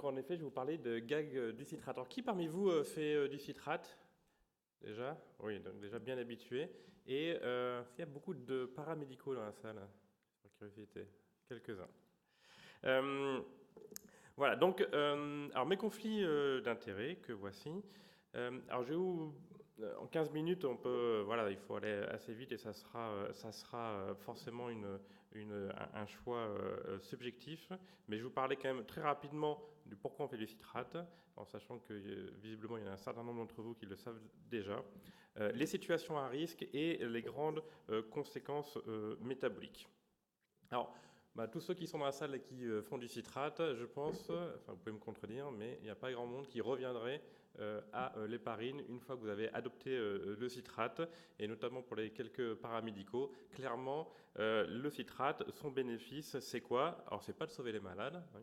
en effet, je vais vous parler de gag du citrate. Alors, qui parmi vous fait du citrate? Déjà? Oui, donc déjà bien habitué. Et il y a beaucoup de paramédicaux dans la salle, par curiosité. Quelques-uns. Euh, voilà, donc, alors mes conflits d'intérêts que voici. Alors, en 15 minutes, on peut, voilà, il faut aller assez vite et ça sera forcément un choix subjectif. Mais je vais vous parler quand même très rapidement du pourquoi on fait du citrate, en sachant que visiblement il y en a un certain nombre d'entre vous qui le savent déjà. Les situations à risque et les grandes conséquences métaboliques. Alors, tous ceux qui sont dans la salle et qui font du citrate, je pense, enfin vous pouvez me contredire, mais il n'y a pas grand monde qui reviendrait à l'héparine une fois que vous avez adopté le citrate, et notamment pour les quelques paramédicaux. Clairement, le citrate, son bénéfice, c'est quoi? Alors, c'est pas de sauver les malades, hein,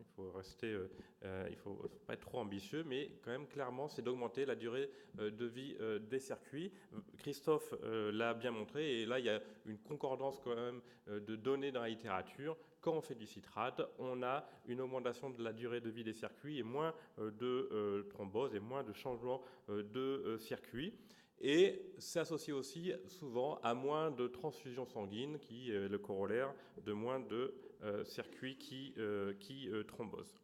il faut pas être trop ambitieux, mais quand même, clairement, c'est d'augmenter la durée de vie des circuits. Christophe l'a bien montré, et là, il y a une concordance quand même de données dans la littérature. Quand on fait du citrate, on a une augmentation de la durée de vie des circuits et moins de thrombose et moins de changement de circuits. Et c'est associé aussi souvent à moins de transfusion sanguine, qui est le corollaire de moins de circuits qui thrombosent.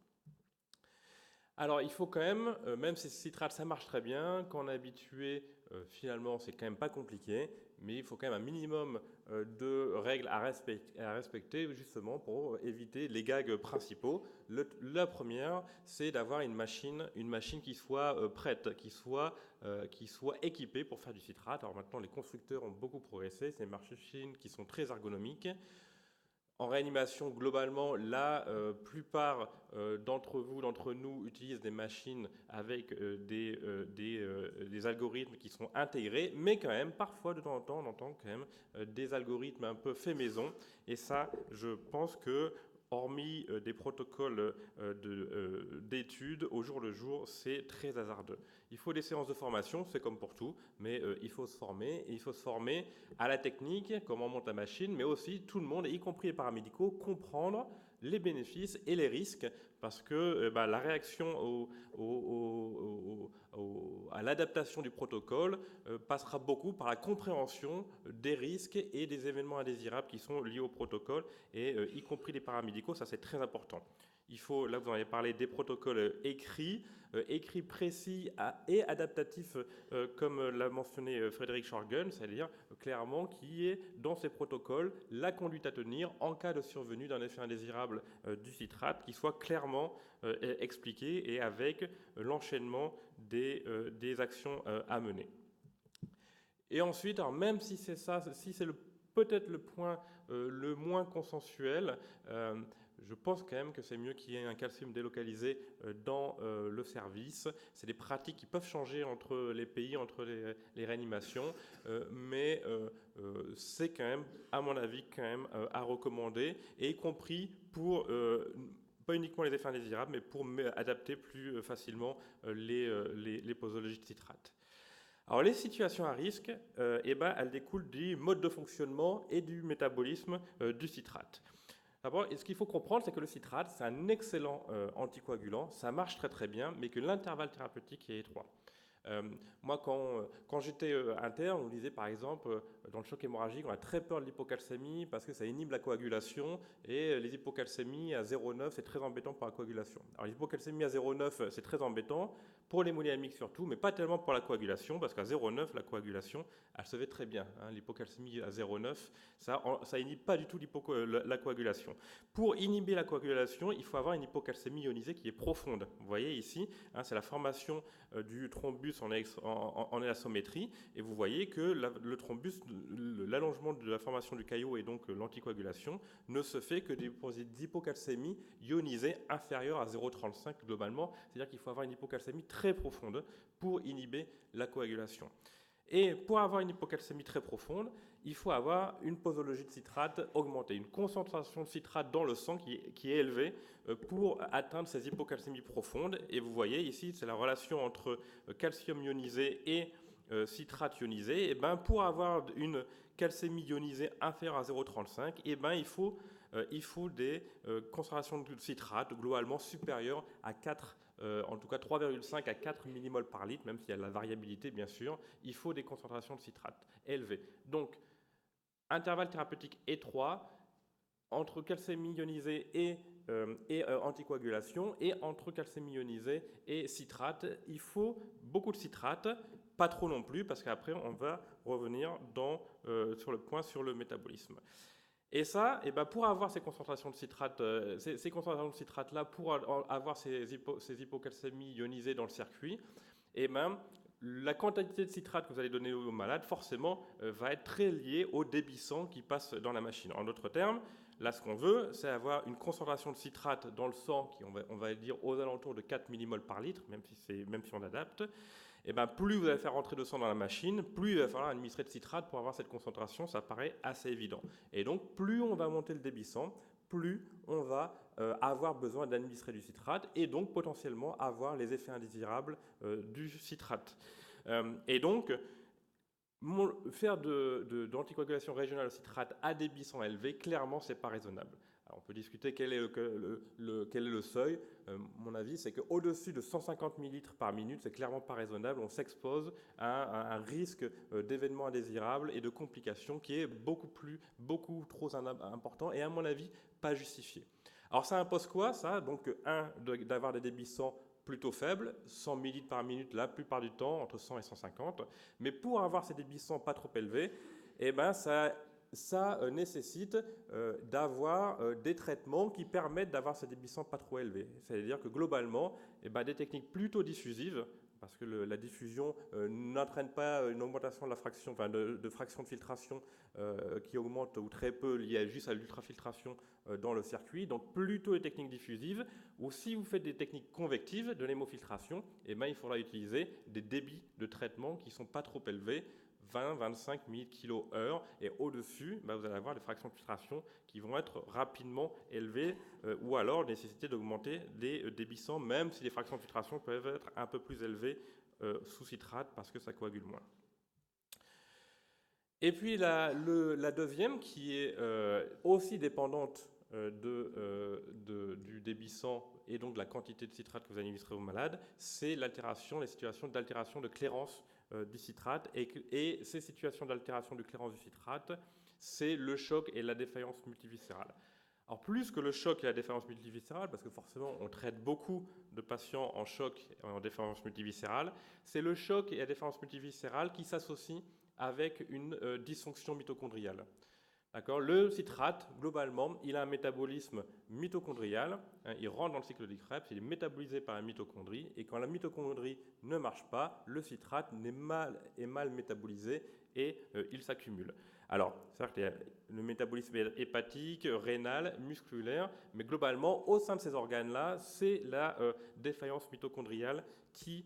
Alors, il faut quand même si ce citrate, ça marche très bien, quand on est habitué, finalement, c'est quand même pas compliqué, mais il faut quand même un minimum de règles à respecter, justement, pour éviter les gags principaux. La première, c'est d'avoir une machine qui soit prête, qui soit équipée pour faire du citrate. Alors maintenant, les constructeurs ont beaucoup progressé, c'est des machines qui sont très ergonomiques. En réanimation, globalement, la plupart d'entre nous utilisent des machines avec des algorithmes qui sont intégrés, mais quand même, parfois, de temps en temps, on entend quand même des algorithmes un peu faits maison. Et ça, je pense que, hormis des protocoles d'études, au jour le jour, c'est très hasardeux. Il faut des séances de formation, c'est comme pour tout, mais il faut se former. Et il faut se former à la technique, comment on monte la machine, mais aussi tout le monde, y compris les paramédicaux, comprendre les bénéfices et les risques, parce que la réaction à l'adaptation du protocole passera beaucoup par la compréhension des risques et des événements indésirables qui sont liés au protocole, et y compris les paramédicaux, ça c'est très important. Il faut, là vous en avez parlé, des protocoles écrits précis et adaptatifs, comme l'a mentionné Frédéric Schorgen, c'est-à-dire clairement qui est dans ces protocoles la conduite à tenir en cas de survenue d'un effet indésirable du citrate, qui soit clairement expliqué et avec l'enchaînement des actions à mener. Et ensuite, alors même si c'est ça, si c'est peut-être le point le moins consensuel, je pense quand même que c'est mieux qu'il y ait un calcium délocalisé dans le service. C'est des pratiques qui peuvent changer entre les pays, entre les réanimations, mais c'est quand même, à mon avis, quand même à recommander, et y compris pour pas uniquement les effets indésirables, mais pour adapter plus facilement les posologies de citrate. Alors les situations à risque, elles découlent du mode de fonctionnement et du métabolisme du citrate. D'abord, ce qu'il faut comprendre, c'est que le citrate, c'est un excellent anticoagulant, ça marche très très bien, mais que l'intervalle thérapeutique est étroit. Moi, quand j'étais interne, on disait par exemple, dans le choc hémorragique, on a très peur de l'hypocalcémie parce que ça inhibe la coagulation, et les hypocalcémies à 0,9, c'est très embêtant pour la coagulation. Alors l'hypocalcémie à 0,9, c'est très embêtant, pour l'hémodynamique surtout, mais pas tellement pour la coagulation, parce qu'à 0,9, la coagulation, elle se fait très bien. L'hypocalcémie à 0,9, ça inhibe pas du tout la coagulation. Pour inhiber la coagulation, il faut avoir une hypocalcémie ionisée qui est profonde. Vous voyez ici, c'est la formation du thrombus en élastométrie, et vous voyez que le thrombus, l'allongement de la formation du caillot et donc l'anticoagulation, ne se fait que des hypocalcémies ionisées inférieures à 0,35 globalement, c'est-à-dire qu'il faut avoir une hypocalcémie très profonde pour inhiber la coagulation. Et pour avoir une hypocalcémie très profonde, il faut avoir une posologie de citrate augmentée, une concentration de citrate dans le sang qui est élevée pour atteindre ces hypocalcémies profondes. Et vous voyez ici, c'est la relation entre calcium ionisé et citrate ionisé. Et pour avoir une calcémie ionisée inférieure à 0,35, il faut des concentrations de citrate globalement supérieures à 4 en tout cas 3,5 à 4 millimoles par litre, même s'il y a de la variabilité bien sûr, il faut des concentrations de citrate élevées. Donc, intervalle thérapeutique étroit entre calcémie ionisée et anticoagulation, et entre calcémie ionisée et citrate. Il faut beaucoup de citrate, pas trop non plus, parce qu'après on va revenir sur le point sur le métabolisme. Et ça, pour avoir ces concentrations de citrate, ces concentrations de citrate là, pour avoir ces hypocalcémies ionisées dans le circuit, la quantité de citrate que vous allez donner aux malades, forcément, va être très liée au débit sang qui passe dans la machine. En d'autres termes, là, ce qu'on veut, c'est avoir une concentration de citrate dans le sang qui, on va dire, aux alentours de 4 millimoles par litre, même si on adapte. Plus vous allez faire rentrer de sang dans la machine, plus il va falloir administrer de citrate pour avoir cette concentration, ça paraît assez évident. Et donc, plus on va monter le débit sang, plus on va avoir besoin d'administrer du citrate et donc potentiellement avoir les effets indésirables du citrate. Et donc, faire d'anticoagulation régionale au citrate à débit sang élevé, clairement, ce n'est pas raisonnable. Alors, on peut discuter quel est le seuil. Mon avis, c'est qu'au-dessus de 150 ml par minute, c'est clairement pas raisonnable. On s'expose à un risque d'événements indésirables et de complications qui est beaucoup trop important et, à mon avis, pas justifié. Alors, ça impose quoi, ça? Donc, d'avoir des débits sang plutôt faible, 100 ml par minute la plupart du temps, entre 100 et 150. Mais pour avoir ces débits sang pas trop élevés, ça nécessite d'avoir des traitements qui permettent d'avoir ces débits sang pas trop élevés. C'est-à-dire que globalement, des techniques plutôt diffusives, parce que la diffusion n'entraîne pas une augmentation de la fraction, de fraction de filtration qui augmente ou très peu liée juste à l'ultrafiltration dans le circuit. Donc plutôt les techniques diffusives, ou si vous faites des techniques convectives de l'hémofiltration, il faudra utiliser des débits de traitement qui ne sont pas trop élevés, 20-25 ml/kH, et au-dessus, vous allez avoir des fractions de filtration qui vont être rapidement élevées, ou alors nécessiter d'augmenter les débits sang, même si les fractions de filtration peuvent être un peu plus élevées sous citrate parce que ça coagule moins. Et puis la deuxième, qui est aussi dépendante du débit sang et donc de la quantité de citrate que vous administrez aux malades, c'est les situations d'altération de clairance du citrate. Et ces situations d'altération de clairance du citrate, c'est le choc et la défaillance multiviscérale. Alors plus que le choc et la défaillance multiviscérale, parce que forcément on traite beaucoup de patients en choc et en défaillance multiviscérale, c'est le choc et la défaillance multiviscérale qui s'associent avec une dysfonction mitochondriale. D'accord. Le citrate, globalement, il a un métabolisme mitochondrial, il rentre dans le cycle de Krebs, il est métabolisé par la mitochondrie, et quand la mitochondrie ne marche pas, le citrate est mal métabolisé et il s'accumule. Alors, c'est-à-dire qu'il y a le métabolisme hépatique, rénal, musculaire, mais globalement, au sein de ces organes-là, c'est la défaillance mitochondriale qui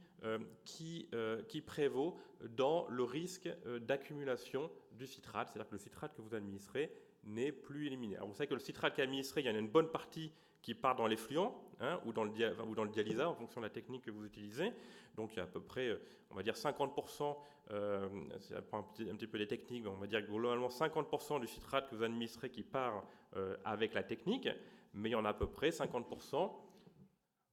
prévaut dans le risque d'accumulation du citrate, c'est-à-dire que le citrate que vous administrez n'est plus éliminé. Alors vous savez que le citrate qui est administré, il y en a une bonne partie qui part dans l'effluent ou dans le dialysat en fonction de la technique que vous utilisez. Donc il y a à peu près, on va dire 50%, ça prend un petit peu des techniques, mais on va dire que globalement 50% du citrate que vous administrez qui part avec la technique, mais il y en a à peu près 50%,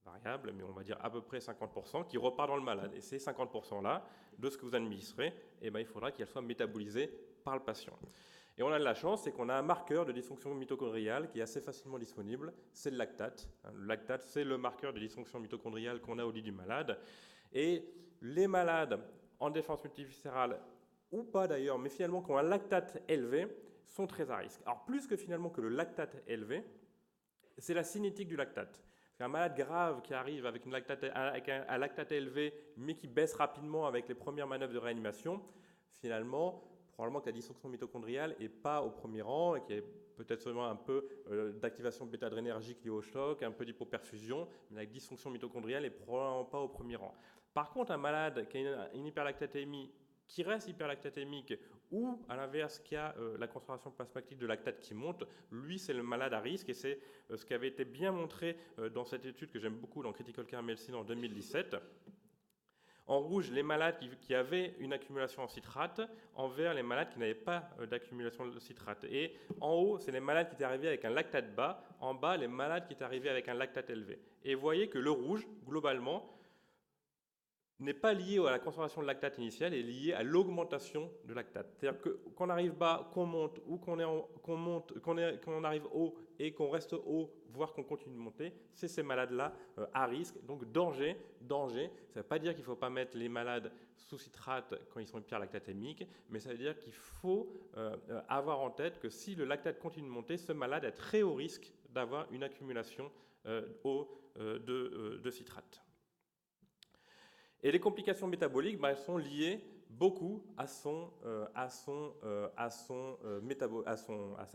variable, mais on va dire à peu près 50%, qui repart dans le malade. Et ces 50%-là, de ce que vous administrez, il faudra qu'elle soit métabolisée par le patient. Et on a de la chance, c'est qu'on a un marqueur de dysfonction mitochondriale qui est assez facilement disponible, c'est le lactate. Le lactate, c'est le marqueur de dysfonction mitochondriale qu'on a au lit du malade. Et les malades en défaillance multiviscérale, ou pas d'ailleurs, mais finalement qui ont un lactate élevé, sont très à risque. Alors plus que finalement que le lactate élevé, c'est la cinétique du lactate. Un malade grave qui arrive avec un lactate élevé, mais qui baisse rapidement avec les premières manœuvres de réanimation, finalement, probablement que la dysfonction mitochondriale n'est pas au premier rang et qu'il y a peut-être seulement un peu d'activation bêta-adrénergique liée au choc, un peu d'hypoperfusion, mais la dysfonction mitochondriale n'est probablement pas au premier rang. Par contre, un malade qui a une hyperlactatémie, qui reste hyperlactatémique, ou à l'inverse qui a la concentration plasmatique de lactate qui monte, lui c'est le malade à risque, et c'est ce qui avait été bien montré dans cette étude que j'aime beaucoup dans Critical Care Medicine en 2017. En rouge, les malades qui avaient une accumulation en citrate, en vert, les malades qui n'avaient pas d'accumulation de citrate. Et en haut, c'est les malades qui étaient arrivés avec un lactate bas, en bas, les malades qui étaient arrivés avec un lactate élevé. Et vous voyez que le rouge, globalement, n'est pas lié à la concentration de lactate initiale, est lié à l'augmentation de lactate. C'est-à-dire qu'on arrive bas, qu'on monte, ou qu'on arrive haut et qu'on reste haut, voire qu'on continue de monter, c'est ces malades-là à risque. Donc danger, ça ne veut pas dire qu'il ne faut pas mettre les malades sous citrate quand ils sont hyperlactatémiques, mais ça veut dire qu'il faut avoir en tête que si le lactate continue de monter, ce malade est très haut risque d'avoir une accumulation de citrate. Et les complications métaboliques, elles sont liées beaucoup à sa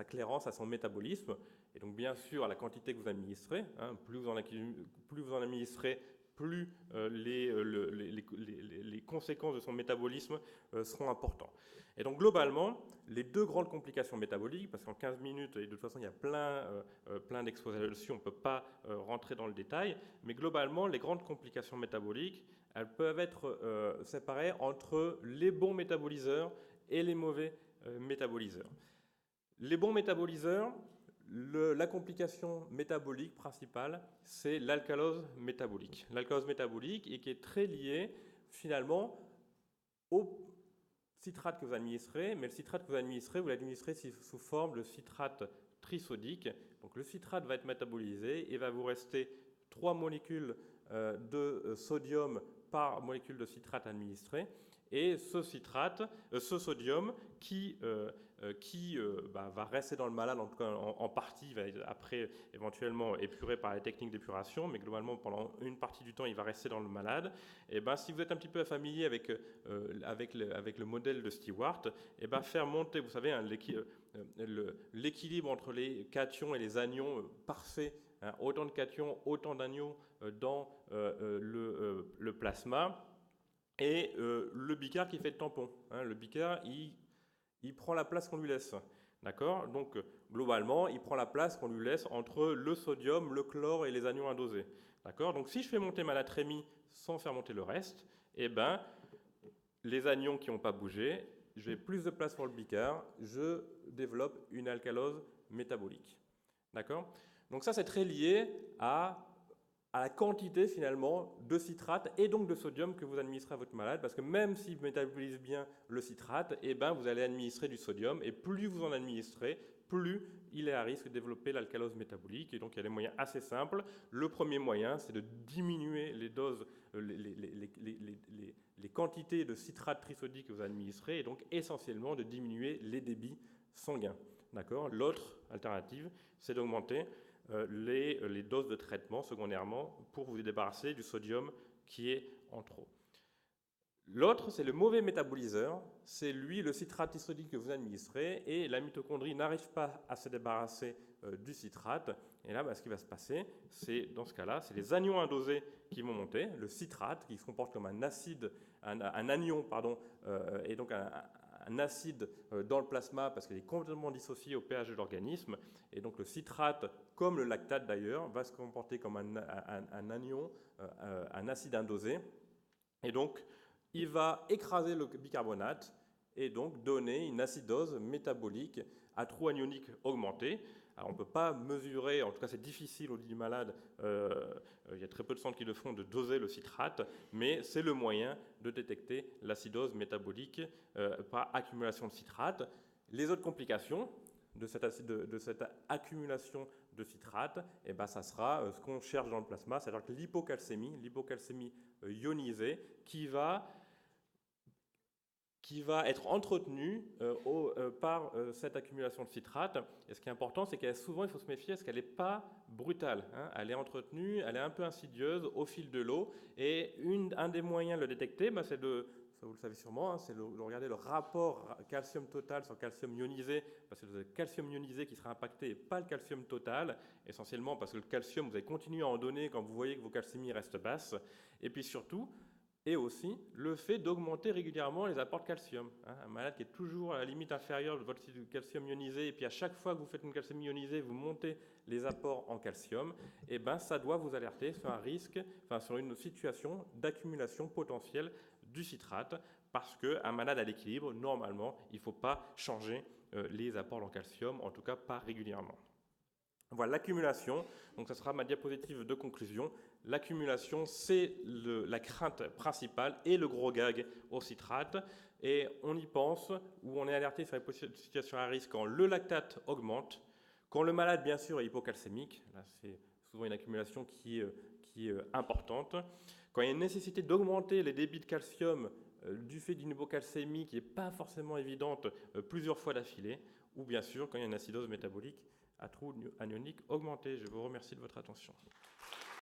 clairance, à son métabolisme, et donc bien sûr à la quantité que vous administrez. Plus vous en administrez, plus les conséquences de son métabolisme seront importantes. Et donc globalement, les deux grandes complications métaboliques, parce qu'en 15 minutes, et de toute façon il y a plein d'exposés là-dessus, on ne peut pas rentrer dans le détail, mais globalement, les grandes complications métaboliques, elles peuvent être séparées entre les bons métaboliseurs et les mauvais métaboliseurs. Les bons métaboliseurs, la complication métabolique principale, c'est l'alcalose métabolique. L'alcalose métabolique et qui est très liée finalement au citrate que vous administrez, mais le citrate que vous l'administrez sous forme de citrate trisodique. Donc le citrate va être métabolisé et va vous rester 3 molécules de sodium par molécule de citrate administrée, et ce sodium qui va rester dans le malade, en tout cas en partie, va être après éventuellement épuré par les techniques d'épuration, mais globalement pendant une partie du temps il va rester dans le malade. Et si vous êtes un petit peu familier avec le modèle de Stewart, faire monter, vous savez, l'équilibre entre les cations et les anions parfait, autant de cations, autant d'anions dans le plasma, et le bicard qui fait le tampon. Le bicard, il prend la place qu'on lui laisse. D'accord ? Donc, globalement, il prend la place qu'on lui laisse entre le sodium, le chlore et les anions indosés. D'accord ? Donc, si je fais monter ma natrémie sans faire monter le reste, les anions qui n'ont pas bougé, j'ai plus de place pour le bicard, je développe une alcalose métabolique. D'accord ? Donc ça, c'est très lié à la quantité finalement de citrate et donc de sodium que vous administrez à votre malade, parce que même s'il métabolise bien le citrate, vous allez administrer du sodium, et plus vous en administrez, plus il est à risque de développer l'alcalose métabolique. Et donc il y a des moyens assez simples. Le premier moyen, c'est de diminuer les doses, les quantités de citrate trisodique que vous administrez, et donc essentiellement de diminuer les débits sanguins. D'accord ? L'autre alternative, c'est d'augmenter les doses de traitement secondairement pour vous débarrasser du sodium qui est en trop. L'autre, c'est le mauvais métaboliseur, c'est lui le citrate trisodique que vous administrez, et la mitochondrie n'arrive pas à se débarrasser du citrate. Et là, ce qui va se passer, c'est dans ce cas-là, c'est les anions indosés qui vont monter, le citrate qui se comporte comme un anion, et donc un acide dans le plasma parce qu'il est complètement dissocié au pH de l'organisme, et donc le citrate, comme le lactate d'ailleurs, va se comporter comme un anion, un acide indosé, et donc il va écraser le bicarbonate et donc donner une acidose métabolique à trou anionique augmenté. Alors on ne peut pas mesurer, en tout cas c'est difficile au dit du malade, il y a très peu de centres qui le font, de doser le citrate, mais c'est le moyen de détecter l'acidose métabolique par accumulation de citrate. Les autres complications de cette accumulation de citrate, ça sera ce qu'on cherche dans le plasma, c'est-à-dire que l'hypocalcémie ionisée qui va être entretenue par cette accumulation de citrate. Et ce qui est important, c'est qu'elle souvent, il faut se méfier, parce qu'elle n'est pas brutale. Elle est entretenue, elle est un peu insidieuse au fil de l'eau. Et un des moyens de le détecter, c'est ça vous le savez sûrement, c'est de regarder le rapport calcium total sur calcium ionisé, parce que c'est le calcium ionisé qui sera impacté et pas le calcium total, essentiellement parce que le calcium, vous allez continuer à en donner quand vous voyez que vos calcémies restent basses. Et puis surtout, et aussi le fait d'augmenter régulièrement les apports de calcium. Un malade qui est toujours à la limite inférieure de votre calcium ionisé, et puis à chaque fois que vous faites une calcium ionisée, vous montez les apports en calcium, et ben ça doit vous alerter sur un risque, sur une situation d'accumulation potentielle du citrate, parce qu'un malade à l'équilibre, normalement, il ne faut pas changer les apports en calcium, en tout cas pas régulièrement. Voilà l'accumulation, donc ça sera ma diapositive de conclusion. L'accumulation, c'est la crainte principale et le gros gag au citrate. Et on y pense, ou on est alerté sur les situations à risque quand le lactate augmente, quand le malade, bien sûr, est hypocalcémique, là c'est souvent une accumulation qui est importante, quand il y a une nécessité d'augmenter les débits de calcium du fait d'une hypocalcémie qui n'est pas forcément évidente plusieurs fois d'affilée, ou bien sûr quand il y a une acidose métabolique à trou anionique augmenté. Je vous remercie de votre attention.